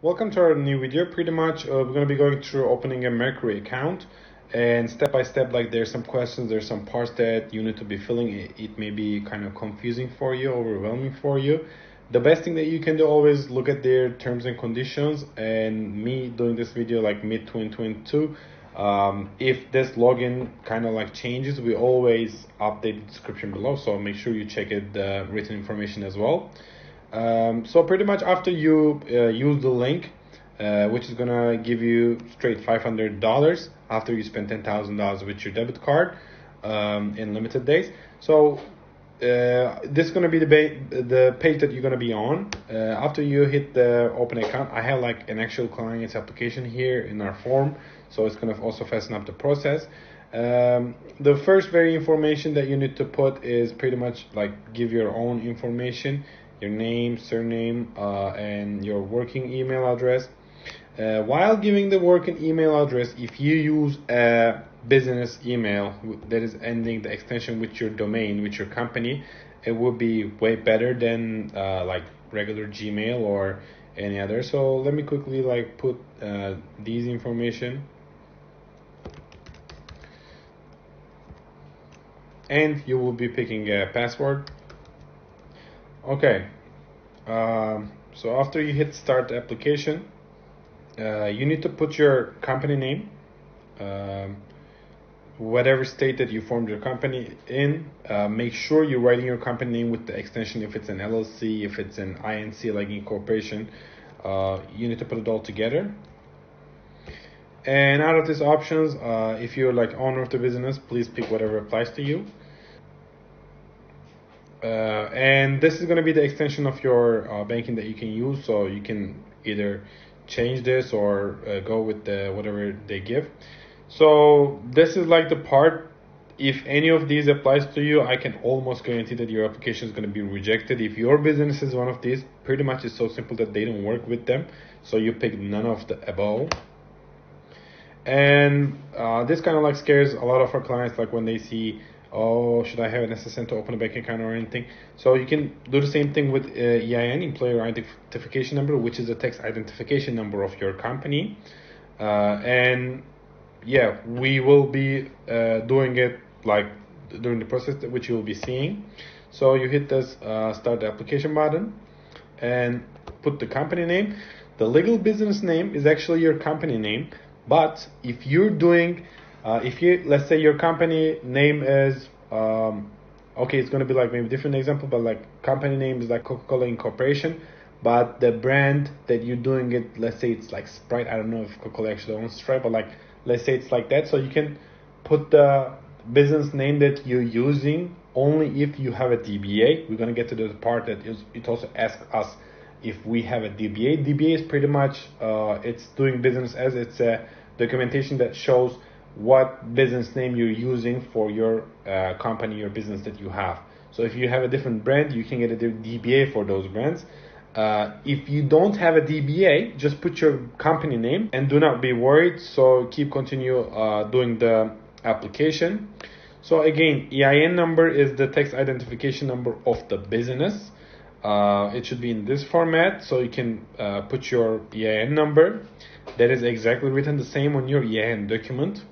Welcome to our new video. Pretty much we're going to be going through opening a Mercury account, and step by step, like there's some questions, there's some parts that you need to be filling. It may be kind of confusing for you, overwhelming for you. The best thing that you can do, always look at their terms and conditions. And me doing this video like mid 2022, if this login kind of like changes, we always update the description below, so make sure you check it, the written information as well. So pretty much after you use the link, which is gonna give you straight $500 after you spend $10,000 with your debit card in limited days. So this is gonna be the page that you're gonna be on after you hit the open account. I have like an actual client's application here in our form, so it's gonna also fasten up the process. The first very information that you need to put is pretty much like give your own information, your name, surname, and your working email address. While giving the working email address, if you use a business email that is ending the extension with your domain, with your company, it would be way better than like regular Gmail or any other. So let me quickly like put these information, and you will be picking a password. Okay, so after you hit start application, you need to put your company name, whatever state that you formed your company in. Make sure you're writing your company name with the extension. If it's an LLC, if it's an INC like incorporation, you need to put it all together. And out of these options, if you're like owner of the business, please pick whatever applies to you. And this is going to be the extension of your banking that you can use, so you can either change this or go with the whatever they give. So this is like the part, if any of these applies to you, I can almost guarantee that your application is going to be rejected. If your business is one of these, pretty much it's so simple that they don't work with them, so you pick none of the above. And this kind of like scares a lot of our clients, like when they see, oh, should I have an SSN to open a bank account or anything? So you can do the same thing with EIN, employer identification number, which is the tax identification number of your company. And yeah, we will be doing it like during the process, which you will be seeing. So you hit this start the application button and put the company name. The legal business name is actually your company name, but if you're doing if you, let's say your company name is okay, it's going to be like maybe different example, but like company name is like Coca-Cola Incorporation, but the brand that you're doing it, let's say it's like Sprite. I don't know if Coca-Cola actually owns Sprite, but like let's say it's like that. So you can put the business name that you're using only if you have a DBA. We're going to get to the part that it also asks us if we have a DBA. DBA is pretty much it's doing business as, it's a documentation that shows what business name you're using for your company, your business that you have. So if you have a different brand, you can get a DBA for those brands. If you don't have a DBA, just put your company name and do not be worried. So continue doing the application. So again, EIN number is the tax identification number of the business. It should be in this format, so you can put your EIN number. That is exactly written the same on your EIN document.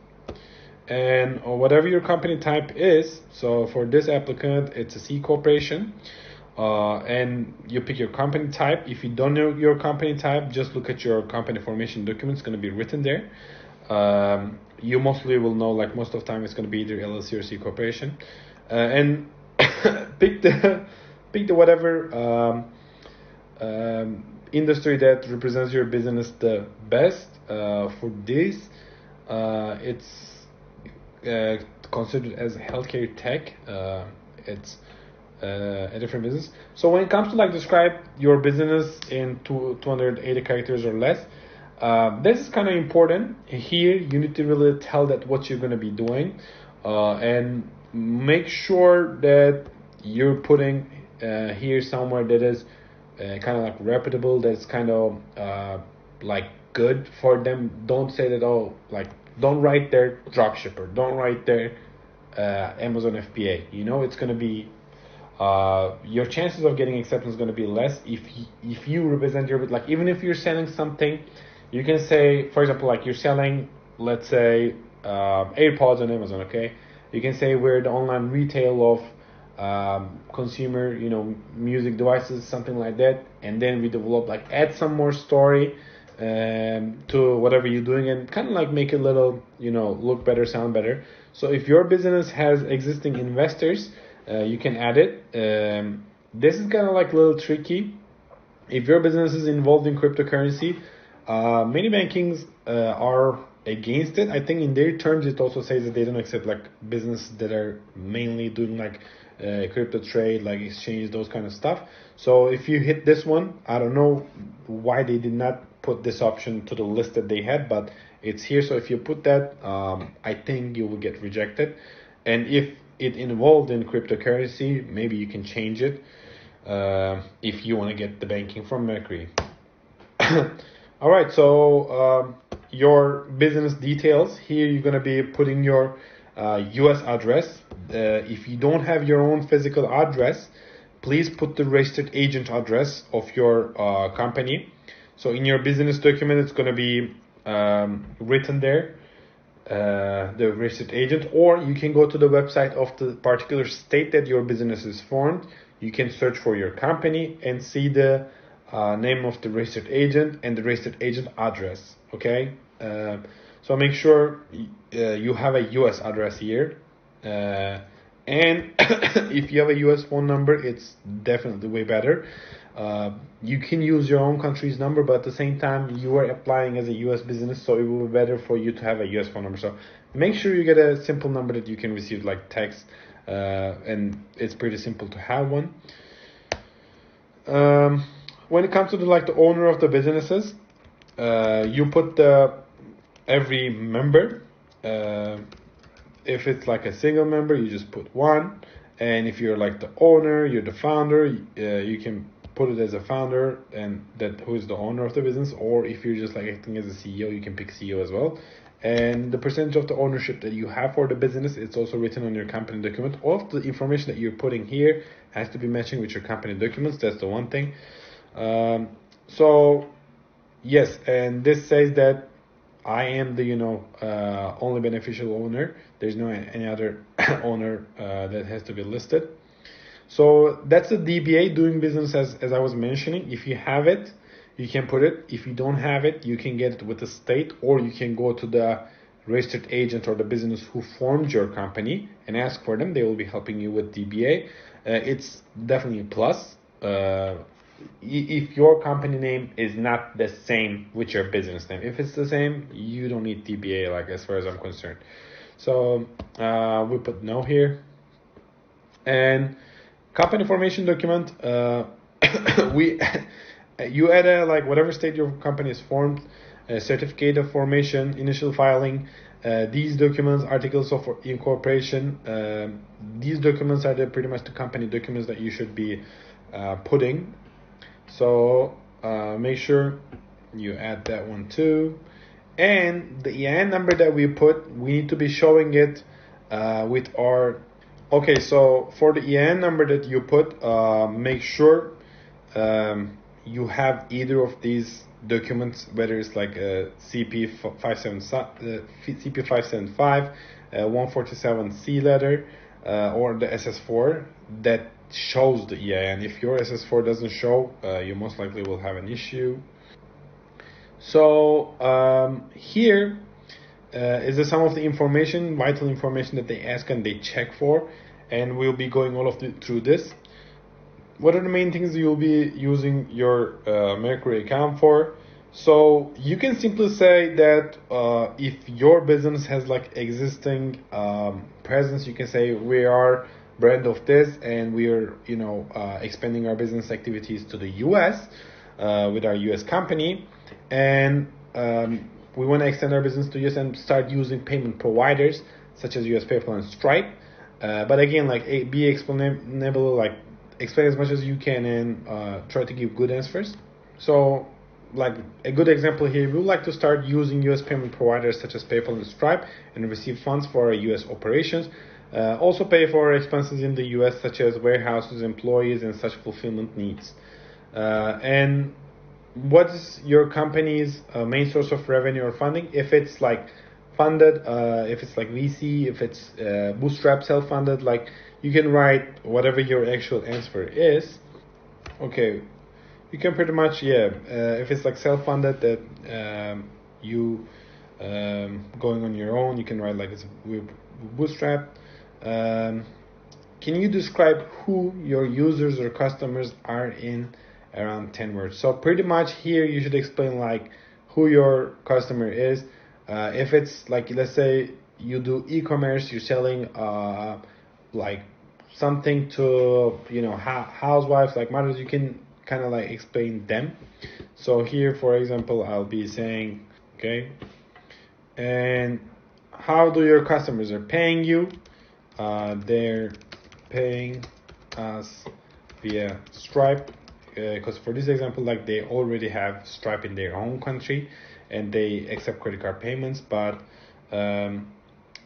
And whatever your company type is, so for this applicant, it's a C corporation. And you pick your company type. If you don't know your company type, just look at your company formation document. It's going to be written there. You mostly will know, like most of the time, it's going to be either LLC or C corporation. And pick the whatever industry that represents your business the best. For this, it's considered as healthcare tech. It's a different business. So when it comes to like describe your business in 280 characters or less, this is kind of important. Here you need to really tell that what you're going to be doing, and make sure that you're putting here somewhere that is kind of like reputable, that's kind of like good for them. Don't say that, oh, like don't write their dropshipper, don't write their Amazon FBA. You know, it's going to be your chances of getting acceptance is going to be less if you represent your, like, even if you're selling something, you can say, for example, like you're selling, let's say, AirPods on Amazon. Okay, you can say we're the online retail of consumer, music devices, something like that, and then we develop, like, add some more story to whatever you're doing, and kind of like make it a little, look better, sound better. So if your business has existing investors, you can add it. This is kind of like a little tricky. If your business is involved in cryptocurrency, many bankings are against it. I think in their terms it also says that they don't accept like business that are mainly doing like crypto trade, like exchange, those kind of stuff. So if you hit this one, I don't know why they did not put this option to the list that they had, but it's here. So if you put that, I think you will get rejected. And if it involved in cryptocurrency, maybe you can change it if you want to get the banking from Mercury. All right, so your business details here, you're going to be putting your US address. If you don't have your own physical address, please put the registered agent address of your company. So in your business document, it's going to be written there, the registered agent, or you can go to the website of the particular state that your business is formed. You can search for your company and see the name of the registered agent and the registered agent address. Okay, so make sure you have a US address here, and if you have a US phone number, it's definitely way better. You can use your own country's number, but at the same time you are applying as a US business, so it will be better for you to have a US phone number. So make sure you get a simple number that you can receive like text, and it's pretty simple to have one. When it comes to the owner of the businesses, you put every member. If it's like a single member, you just put one, and if you're like the owner, you're the founder, you can put it as a founder and that who is the owner of the business. Or if you're just like acting as a CEO, you can pick CEO as well. And the percentage of the ownership that you have for the business, it's also written on your company document. All of the information that you're putting here has to be matching with your company documents. That's the one thing. So yes, and this says that I am the only beneficial owner. There's no any other owner that has to be listed. So that's a DBA, doing business as I was mentioning. If you have it, you can put it. If you don't have it, you can get it with the state, or you can go to the registered agent or the business who formed your company and ask for them. They will be helping you with DBA. It's definitely a plus. If your company name is not the same with your business name. If it's the same, you don't need DBA, like, as far as I'm concerned. So we put no here. And company formation document, you add whatever state your company is formed, certificate of formation, initial filing, these documents, articles of incorporation. These documents are pretty much the company documents that you should be putting. So make sure you add that one too. And the EIN number that we put, we need to be showing it with our... Okay, so for the EIN number that you put, make sure you have either of these documents, whether it's like a CP575, 147C letter, or the SS4 that shows the EIN. If your SS4 doesn't show, you most likely will have an issue. So here is some of the information, vital information that they ask and they check for, and we'll be going through this. What are the main things you'll be using your Mercury account for? So you can simply say that if your business has like existing presence, you can say we are brand of this, and we are expanding our business activities to the US with our US company, and we want to extend our business to US and start using payment providers such as US PayPal and Stripe. But again, be explainable, explain as much as you can, and try to give good answers. So a good example here, we would like to start using US payment providers such as PayPal and Stripe and receive funds for our US operations. Also pay for expenses in the US, such as warehouses, employees, and such fulfillment needs. And what is your company's main source of revenue or funding? If it's like funded, if it's like VC, if it's bootstrap, self-funded, like you can write whatever your actual answer is. Okay, you can pretty much, yeah, if it's like self-funded that you going on your own, you can write like it's bootstrap. Can you describe who your users or customers are in around 10 words? So pretty much here you should explain like who your customer is. If it's like, let's say you do e-commerce, you're selling like something to, you know, housewives, like mothers, you can kind of like explain them. So here, for example, I'll be saying, okay, and how do your customers are paying you? They're paying us via Stripe, because for this example, like they already have Stripe in their own country and they accept credit card payments. But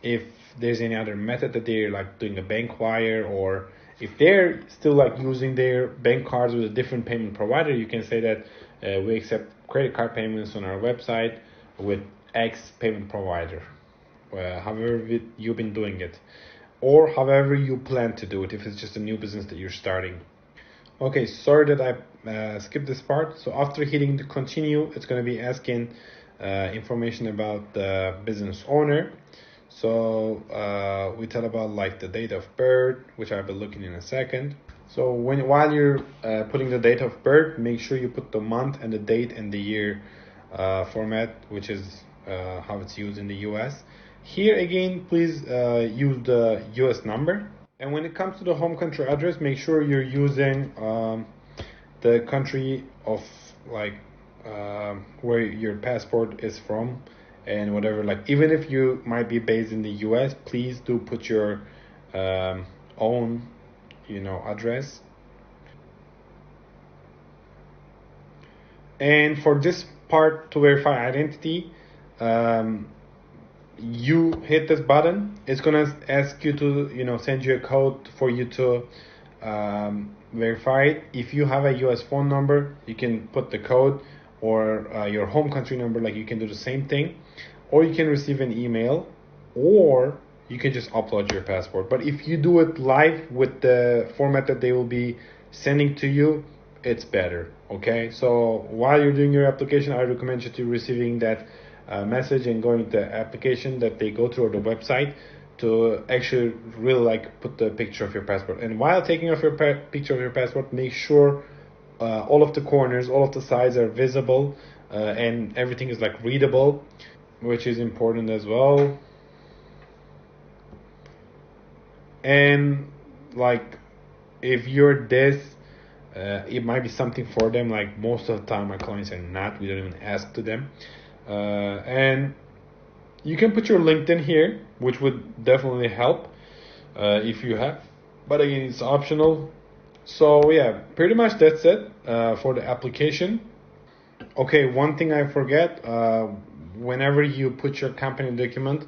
if there's any other method that they're like doing a bank wire, or if they're still like using their bank cards with a different payment provider, you can say that we accept credit card payments on our website with X payment provider. However you've been doing it, or however you plan to do it, if it's just a new business that you're starting. Okay, sorry that I skipped this part. So after hitting the continue, it's going to be asking information about the business owner. So we tell about like the date of birth, which I'll be looking in a second. So while you're putting the date of birth, make sure you put the month and the date and the year format, which is how it's used in the US. Here again, please use the US number. And when it comes to the home country address, make sure you're using the country of like where your passport is from, and whatever, like even if you might be based in the US, please do put your own, you know, address. And for this part, to verify identity, you hit this button. It's gonna ask you to, you know, send you a code for you to verify it. If you have a US phone number, you can put the code, or your home country number, like you can do the same thing, or you can receive an email, or you can just upload your passport. But if you do it live with the format that they will be sending to you, it's better. Okay, so while you're doing your application, I recommend you to receiving that message and going to the application that they go through, or the website, to actually really like put the picture of your passport. And while taking off your picture of your passport, make sure all of the corners, all of the sides are visible, and everything is like readable, which is important as well. And like if you're this, it might be something for them. Like most of the time my clients are not, we don't even ask to them. And you can put your LinkedIn here, which would definitely help if you have, but again, it's optional. So yeah, pretty much that's it for the application. Okay, one thing I forget, whenever you put your company document,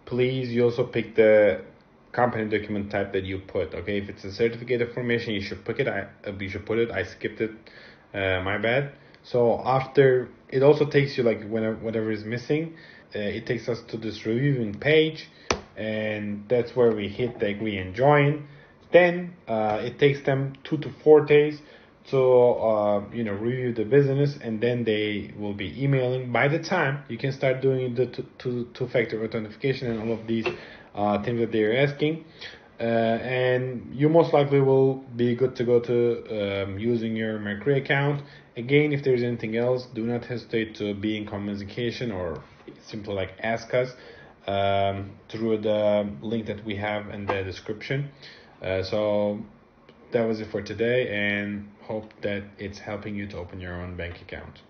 please you also pick the company document type that you put. Okay, if it's a certificate information, you should put it. You should put it. I skipped it. My bad. So after, it also takes you like whatever is missing, it takes us to this reviewing page, and that's where we hit the agree and join. Then it takes them 2 to 4 days to review the business, and then they will be emailing. By the time you can start doing the two-factor authentication and all of these things that they're asking, and you most likely will be good to go to using your Mercury account. Again, if there's anything else, do not hesitate to be in communication, or simply like ask us through the link that we have in the description. So that was it for today, and hope that it's helping you to open your own bank account.